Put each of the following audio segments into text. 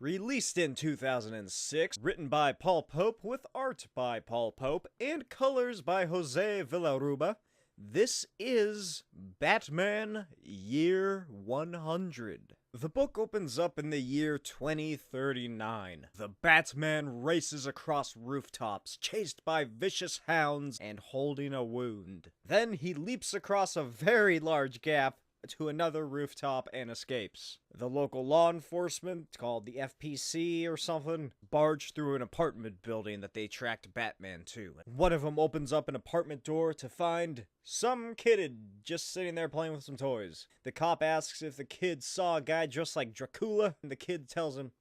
Released in 2006, written by Paul Pope with art by Paul Pope and colors by Jose Villarruba, this is Batman Year 100. The book opens up in the year 2039. The Batman races across rooftops, chased by vicious hounds and holding a wound. Then he leaps across a very large gap to another rooftop and escapes. The local law enforcement, called the FPC or something, barge through an apartment building that they tracked Batman to. One of them opens up an apartment door to find some kid just sitting there playing with some toys. The cop asks if the kid saw a guy dressed like Dracula, and the kid tells him,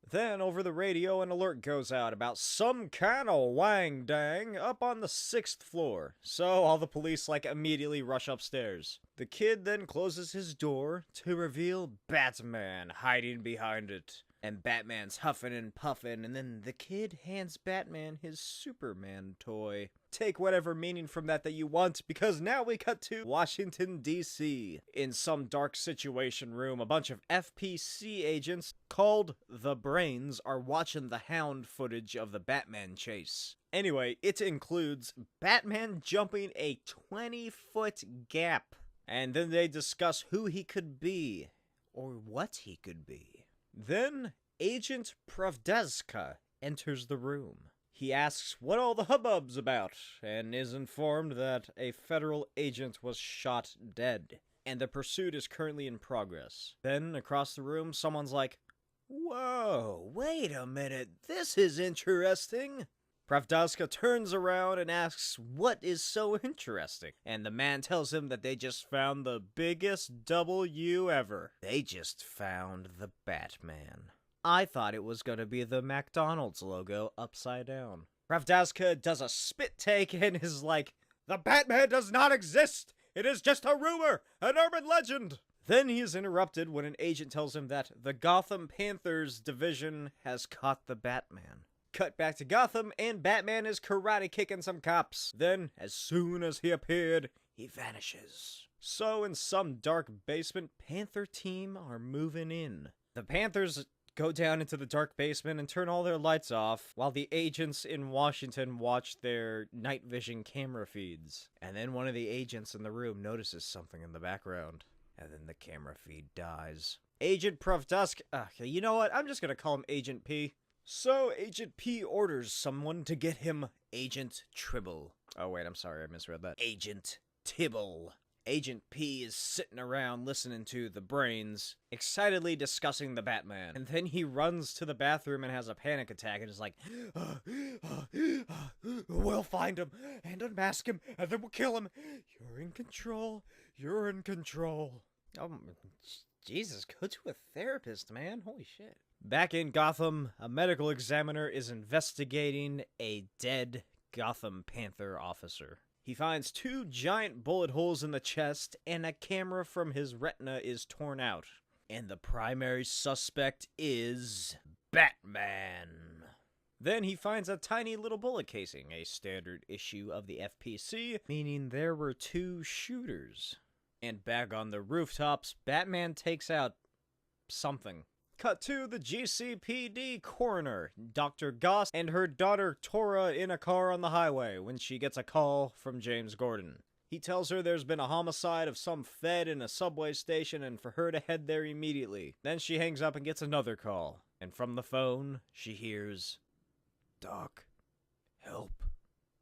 Then, over the radio, an alert goes out about some kind of wang-dang up on the 6th floor. So, all the police, immediately rush upstairs. The kid then closes his door to reveal Batman hiding behind it. And Batman's huffing and puffing, and then the kid hands Batman his Superman toy. Take whatever meaning from that you want, because now we cut to Washington, D.C. In some dark situation room, a bunch of FPC agents called the Brains are watching the hound footage of the Batman chase. Anyway, it includes Batman jumping a 20-foot gap. And then they discuss who he could be, or what he could be. Then, Agent Pravdeska enters the room. He asks what all the hubbub's about, and is informed that a federal agent was shot dead, and the pursuit is currently in progress. Then, across the room, someone's like, "Whoa, wait a minute, this is interesting." Pravdeska turns around and asks what is so interesting, and the man tells him that they just found the biggest W ever. They just found the Batman. I thought it was going to be the McDonald's logo upside down. Pravdeska does a spit take and is like, "The Batman does not exist! It is just a rumor, an urban legend!" Then he is interrupted when an agent tells him that the Gotham Panthers division has caught the Batman. Cut back to Gotham, and Batman is karate kicking some cops. Then, as soon as he appeared, he vanishes. So, in some dark basement, Panther team are moving in. The Panthers go down into the dark basement and turn all their lights off, while the agents in Washington watch their night vision camera feeds. And then one of the agents in the room notices something in the background. And then the camera feed dies. Agent Pravdeska, you know what? I'm just gonna call him Agent P. So, Agent P orders someone to get him Agent Tribble. Oh wait, I'm sorry, I misread that. Agent Tibble. Agent P is sitting around listening to the Brains, excitedly discussing the Batman. And then he runs to the bathroom and has a panic attack and is like, "We'll find him, and unmask him, and then we'll kill him. You're in control. You're in control." Oh, Jesus, go to a therapist, man. Holy shit. Back in Gotham, a medical examiner is investigating a dead Gotham Panther officer. He finds 2 giant bullet holes in the chest, and a camera from his retina is torn out. And the primary suspect is Batman. Then he finds a tiny little bullet casing, a standard issue of the FPC, meaning there were 2 shooters. And back on the rooftops, Batman takes out something. Cut to the GCPD coroner, Dr. Goss, and her daughter Tora in a car on the highway when she gets a call from James Gordon. He tells her there's been a homicide of some Fed in a subway station and for her to head there immediately. Then she hangs up and gets another call. And from the phone, she hears, "Doc, help."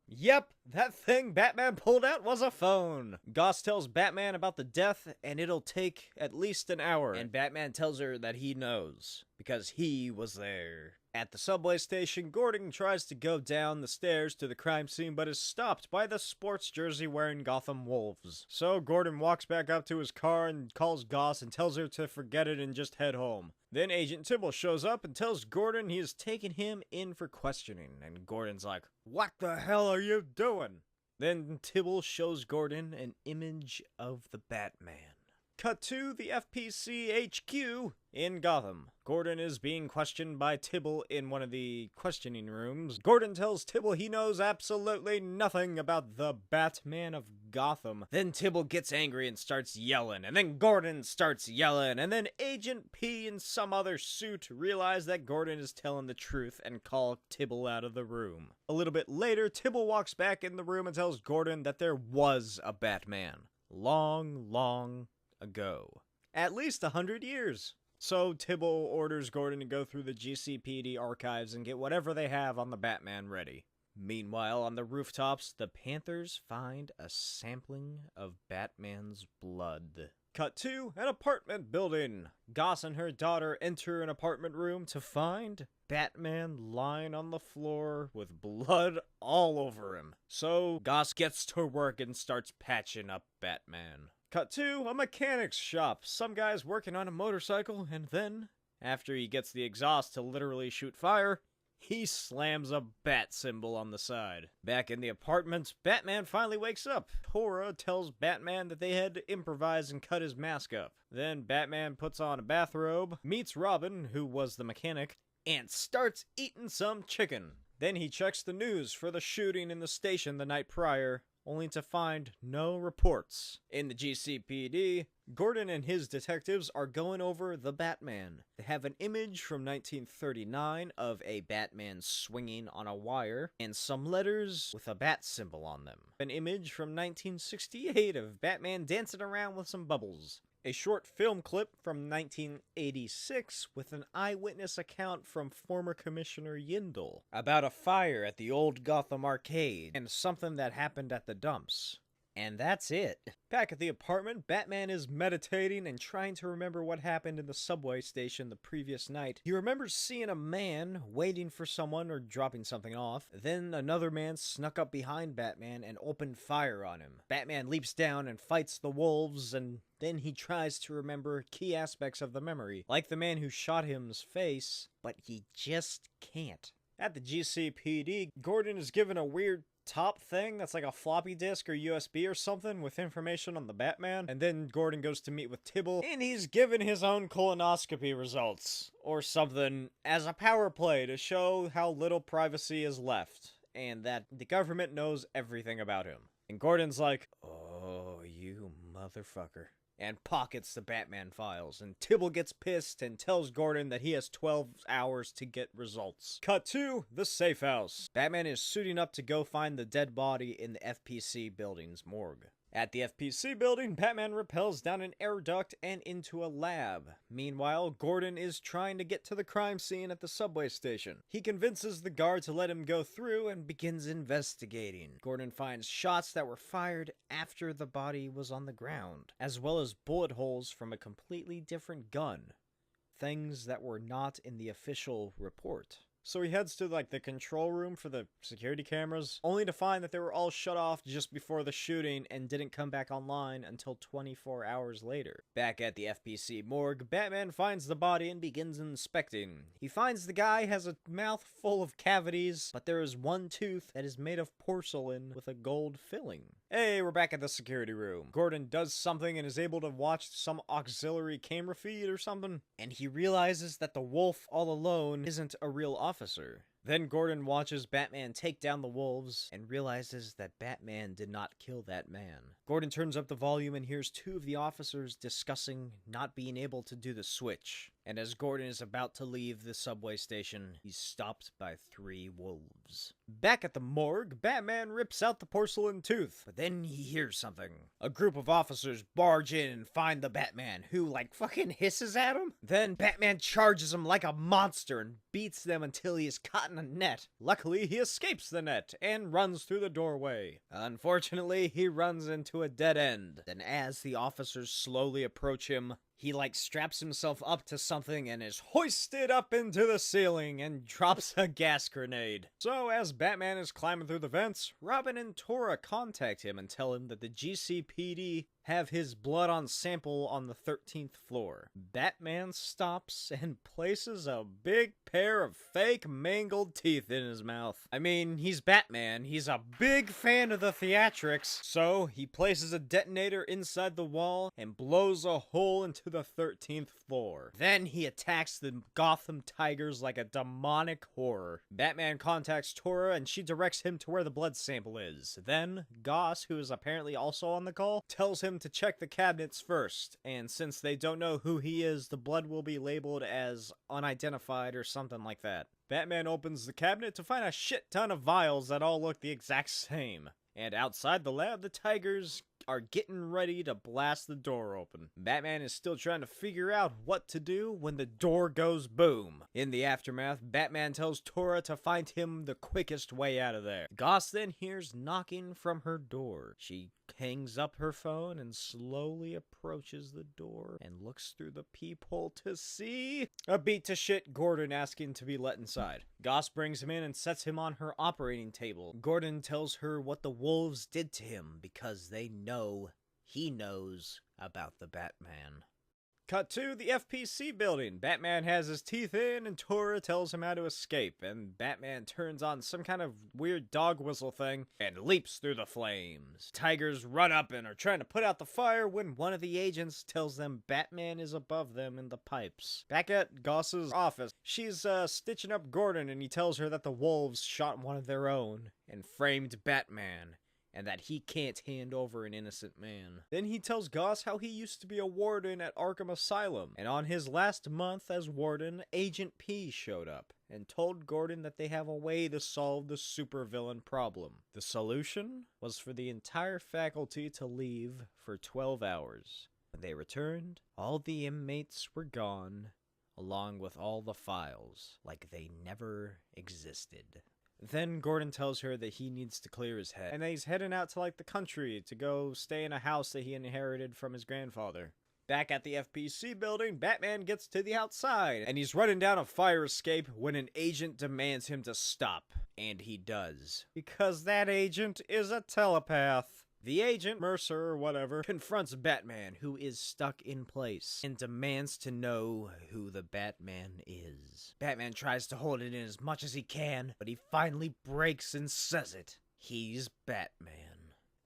Yep, that thing Batman pulled out was a phone. Goss tells Batman about the death, and it'll take at least an hour. And Batman tells her that he knows, because he was there. At the subway station, Gordon tries to go down the stairs to the crime scene, but is stopped by the sports jersey-wearing Gotham Wolves. So Gordon walks back up to his car and calls Goss and tells her to forget it and just head home. Then Agent Tibble shows up and tells Gordon he is taking him in for questioning, and Gordon's like, "What the hell are you doing?" Then Tibble shows Gordon an image of the Batman. Cut to the FPC HQ in Gotham. Gordon is being questioned by Tibble in one of the questioning rooms. Gordon tells Tibble he knows absolutely nothing about the Batman of Gotham. Then Tibble gets angry and starts yelling, and then Gordon starts yelling, and then Agent P and some other suit realize that Gordon is telling the truth and call Tibble out of the room. A little bit later, Tibble walks back in the room and tells Gordon that there was a Batman. Long ago. At least 100 years. So Tibble orders Gordon to go through the GCPD archives and get whatever they have on the Batman ready. Meanwhile, on the rooftops, the Panthers find a sampling of Batman's blood. Cut to an apartment building. Goss and her daughter enter an apartment room to find Batman lying on the floor with blood all over him. So Goss gets to work and starts patching up Batman. Cut to a mechanic's shop. Some guy's working on a motorcycle, and then, after he gets the exhaust to literally shoot fire, he slams a bat symbol on the side. Back in the apartment, Batman finally wakes up. Tora tells Batman that they had to improvise and cut his mask up. Then Batman puts on a bathrobe, meets Robin, who was the mechanic, and starts eating some chicken. Then he checks the news for the shooting in the station the night prior, only to find no reports. In the GCPD, Gordon and his detectives are going over the Batman. They have an image from 1939 of a Batman swinging on a wire, and some letters with a bat symbol on them. An image from 1968 of Batman dancing around with some bubbles. A short film clip from 1986 with an eyewitness account from former Commissioner Yindel about a fire at the old Gotham arcade and something that happened at the dumps. And that's it. Back at the apartment, Batman is meditating and trying to remember what happened in the subway station the previous night. He remembers seeing a man waiting for someone or dropping something off. Then another man snuck up behind Batman and opened fire on him. Batman leaps down and fights the wolves, and then he tries to remember key aspects of the memory, like the man who shot him's face, but he just can't. At the GCPD, Gordon is given a weird top thing that's like a floppy disk or USB or something with information on the Batman, and then Gordon goes to meet with Tibble, and he's given his own colonoscopy results or something as a power play to show how little privacy is left and that the government knows everything about him. And Gordon's like, "Oh, you motherfucker," and pockets the Batman files, and Tibble gets pissed and tells Gordon that he has 12 hours to get results. Cut to the safe house. Batman is suiting up to go find the dead body in the FPC building's morgue. At the FPC building, Batman rappels down an air duct and into a lab. Meanwhile, Gordon is trying to get to the crime scene at the subway station. He convinces the guard to let him go through and begins investigating. Gordon finds shots that were fired after the body was on the ground, as well as bullet holes from a completely different gun. Things that were not in the official report. So he heads to the control room for the security cameras, only to find that they were all shut off just before the shooting and didn't come back online until 24 hours later. Back at the FPC morgue, Batman finds the body and begins inspecting. He finds the guy has a mouth full of cavities, but there is one tooth that is made of porcelain with a gold filling. Hey, we're back at the security room. Gordon does something and is able to watch some auxiliary camera feed or something, and he realizes that the wolf all alone isn't a real officer. Then Gordon watches Batman take down the wolves and realizes that Batman did not kill that man. Gordon turns up the volume and hears two of the officers discussing not being able to do the switch. And as Gordon is about to leave the subway station, he's stopped by 3 wolves. Back at the morgue, Batman rips out the porcelain tooth, but then he hears something. A group of officers barge in and find the Batman, who fucking hisses at him. Then Batman charges him like a monster and beats them until he is caught in a net. Luckily, he escapes the net and runs through the doorway. Unfortunately, he runs into a dead end. Then as the officers slowly approach him, he straps himself up to something and is hoisted up into the ceiling and drops a gas grenade. So as Batman is climbing through the vents, Robin and Tora contact him and tell him that the GCPD have his blood on sample on the 13th floor. Batman stops and places a big pair of fake mangled teeth in his mouth. I mean, he's Batman. He's a big fan of the theatrics. So he places a detonator inside the wall and blows a hole into the 13th floor. Then he attacks the Gotham Tigers like a demonic horror. Batman contacts Tora and she directs him to where the blood sample is. Then Goss, who is apparently also on the call, tells him to check the cabinets first. And since they don't know who he is, the blood will be labeled as unidentified or something like that. Batman opens the cabinet to find a shit ton of vials that all look the exact same. And outside the lab, the Tigers are getting ready to blast the door open. Batman is still trying to figure out what to do when the door goes boom. In the aftermath, Batman tells Tora to find him the quickest way out of there. Goss then hears knocking from her door. She hangs up her phone and slowly approaches the door and looks through the peephole to see a beat to shit Gordon asking to be let inside. Goss brings him in and sets him on her operating table. Gordon tells her what the wolves did to him because they know he knows about the Batman. Cut to the FPC building. Batman has his teeth in and Tora tells him how to escape, and Batman turns on some kind of weird dog whistle thing and leaps through the flames. Tigers run up and are trying to put out the fire when one of the agents tells them Batman is above them in the pipes. Back at Goss's office, she's stitching up Gordon and he tells her that the wolves shot one of their own and framed Batman, and that he can't hand over an innocent man. Then he tells Goss how he used to be a warden at Arkham Asylum, and on his last month as warden, Agent P showed up and told Gordon that they have a way to solve the supervillain problem. The solution was for the entire faculty to leave for 12 hours. When they returned, all the inmates were gone, along with all the files, like they never existed. Then Gordon tells her that he needs to clear his head, and that he's heading out to the country to go stay in a house that he inherited from his grandfather. Back at the FPC building, Batman gets to the outside, and he's running down a fire escape when an agent demands him to stop. And he does. Because that agent is a telepath. The agent, Mercer or whatever, confronts Batman, who is stuck in place, and demands to know who the Batman is. Batman tries to hold it in as much as he can, but he finally breaks and says it. He's Batman.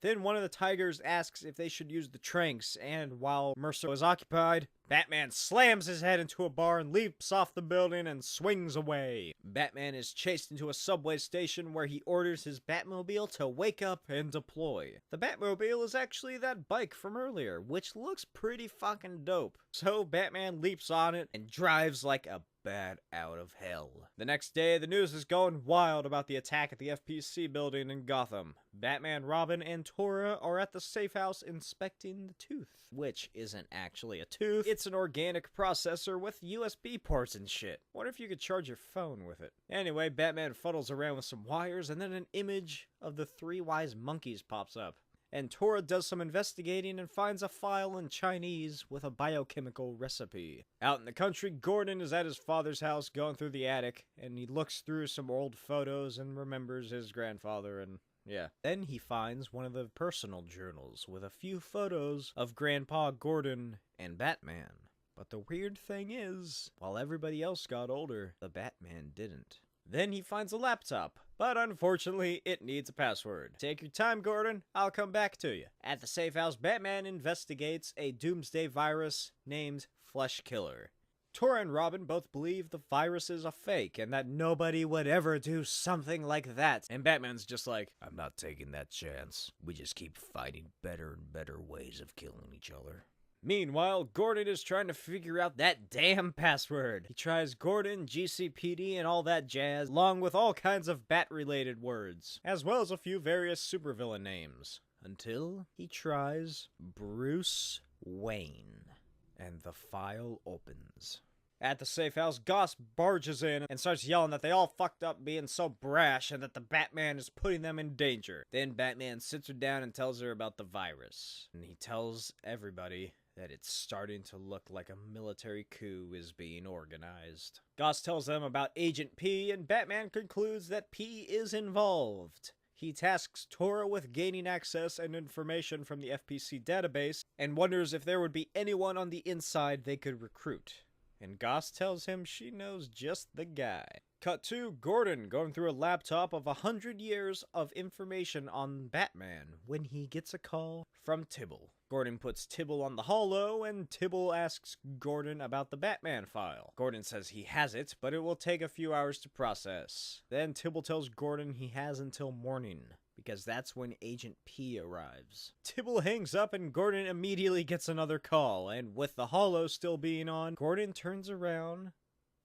Then one of the Tigers asks if they should use the tranks, and while Mercer is occupied, Batman slams his head into a bar and leaps off the building and swings away. Batman is chased into a subway station where he orders his Batmobile to wake up and deploy. The Batmobile is actually that bike from earlier, which looks pretty fucking dope. So Batman leaps on it and drives like a bat out of hell. The next day, the news is going wild about the attack at the FPC building in Gotham. Batman, Robin, and Tora are at the safe house inspecting the tooth, which isn't actually a tooth. It's an organic processor with USB ports and shit. Wonder if you could charge your phone with it. Anyway, Batman fuddles around with some wires, and then an image of the three wise monkeys pops up. And Tora does some investigating and finds a file in Chinese with a biochemical recipe. Out in the country, Gordon is at his father's house going through the attic, and he looks through some old photos and remembers his grandfather and yeah. Then he finds one of the personal journals with a few photos of Grandpa Gordon and Batman. But the weird thing is, while everybody else got older, the Batman didn't. Then he finds a laptop, but unfortunately, it needs a password. Take your time, Gordon. I'll come back to you. At the safe house, Batman investigates a doomsday virus named Flesh Killer. Tora and Robin both believe the virus is a fake and that nobody would ever do something like that. And Batman's just like, I'm not taking that chance. We just keep finding better and better ways of killing each other. Meanwhile, Gordon is trying to figure out that damn password. He tries Gordon, GCPD, and all that jazz, along with all kinds of bat-related words, as well as a few various supervillain names, until he tries Bruce Wayne, and the file opens. At the safe house, Goss barges in and starts yelling that they all fucked up being so brash and that the Batman is putting them in danger. Then Batman sits her down and tells her about the virus, and he tells everybody that it's starting to look like a military coup is being organized. Goss tells them about Agent P, and Batman concludes that P is involved. He tasks Tora with gaining access and information from the FPC database, and wonders if there would be anyone on the inside they could recruit. And Goss tells him she knows just the guy. Cut to Gordon going through a laptop of 100 years of information on Batman when he gets a call from Tibble. Gordon puts Tibble on the holo, and Tibble asks Gordon about the Batman file. Gordon says he has it, but it will take a few hours to process. Then Tibble tells Gordon he has until morning, because that's when Agent P arrives. Tibble hangs up and Gordon immediately gets another call, and with the holo still being on, Gordon turns around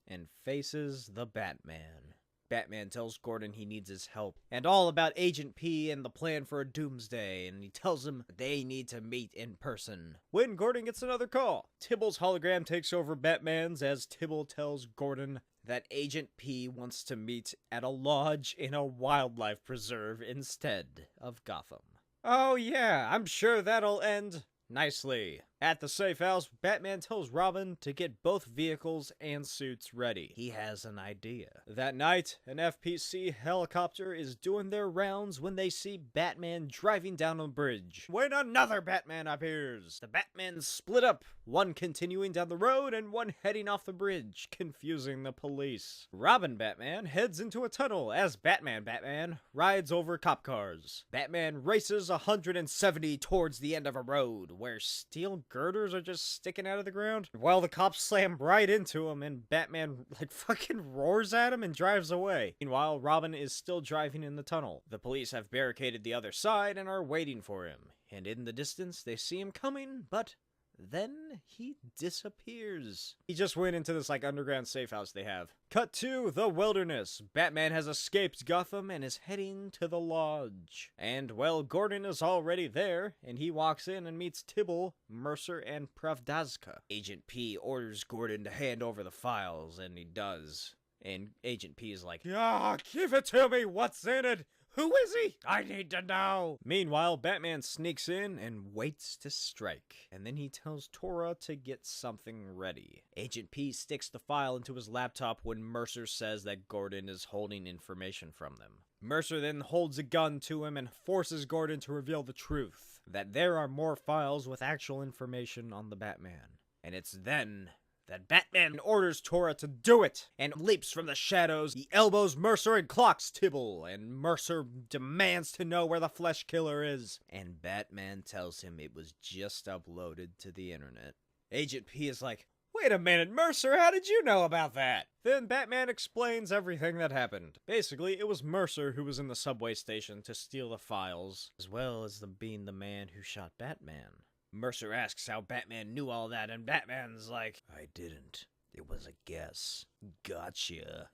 and faces the Batman. Batman tells Gordon he needs his help, and all about Agent P and the plan for a doomsday, and he tells him they need to meet in person. When Gordon gets another call, Tibble's hologram takes over Batman's as Tibble tells Gordon that Agent P wants to meet at a lodge in a wildlife preserve instead of Gotham. Oh yeah, I'm sure that'll end nicely. At the safe house, Batman tells Robin to get both vehicles and suits ready. He has an idea. That night, an FPC helicopter is doing their rounds when they see Batman driving down a bridge. When another Batman appears, the Batmen split up, one continuing down the road and one heading off the bridge, confusing the police. Robin Batman heads into a tunnel as Batman rides over cop cars. Batman races 170 towards the end of a road where steel girders are just sticking out of the ground, while the cops slam right into him and Batman fucking roars at him and drives away. Meanwhile, Robin is still driving in the tunnel. The police have barricaded the other side and are waiting for him, and in the distance they see him coming, but then he disappears. He just went into this underground safe house they have. Cut to the wilderness. Batman has escaped Gotham and is heading to the lodge. And well, Gordon is already there, and he walks in and meets Tibble, Mercer, and Pravdazka. Agent P orders Gordon to hand over the files, and he does. And Agent P is like, "Ah, give it to me, what's in it? Who is he? I need to know." Meanwhile, Batman sneaks in and waits to strike. And then he tells Tora to get something ready. Agent P sticks the file into his laptop when Mercer says that Gordon is holding information from them. Mercer then holds a gun to him and forces Gordon to reveal the truth, that there are more files with actual information on the Batman. And it's then that Batman orders Tora to do it, and leaps from the shadows. He elbows Mercer and clocks Tibble, and Mercer demands to know where the Flesh Killer is. And Batman tells him it was just uploaded to the internet. Agent P is like, "Wait a minute, Mercer, how did you know about that?" Then Batman explains everything that happened. Basically, it was Mercer who was in the subway station to steal the files, as well as being the man who shot Batman. Mercer asks how Batman knew all that, and Batman's like, "I didn't. It was a guess. Gotcha.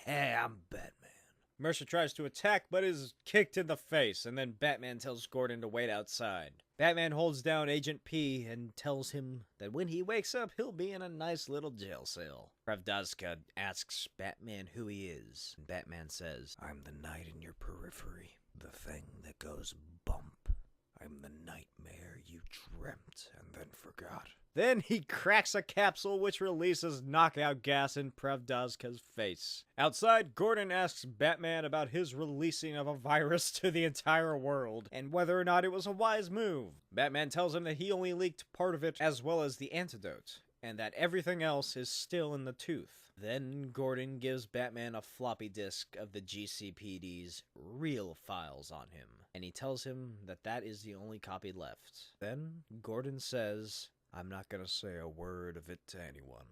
I'm Batman." Mercer tries to attack, but is kicked in the face, and then Batman tells Gordon to wait outside. Batman holds down Agent P and tells him that when he wakes up, he'll be in a nice little jail cell. Pravdazka asks Batman who he is, and Batman says, "I'm the night in your periphery, the thing that goes bump. I'm the nightmare you dreamt and then forgot." Then he cracks a capsule which releases knockout gas in Pravdazka's face. Outside, Gordon asks Batman about his releasing of a virus to the entire world, and whether or not it was a wise move. Batman tells him that he only leaked part of it as well as the antidote, and that everything else is still in the tooth. Then Gordon gives Batman a floppy disk of the GCPD's real files on him, and he tells him that that is the only copy left. Then Gordon says, "I'm not gonna say a word of it to anyone,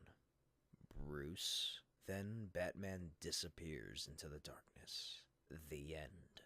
Bruce." Then Batman disappears into the darkness. The end.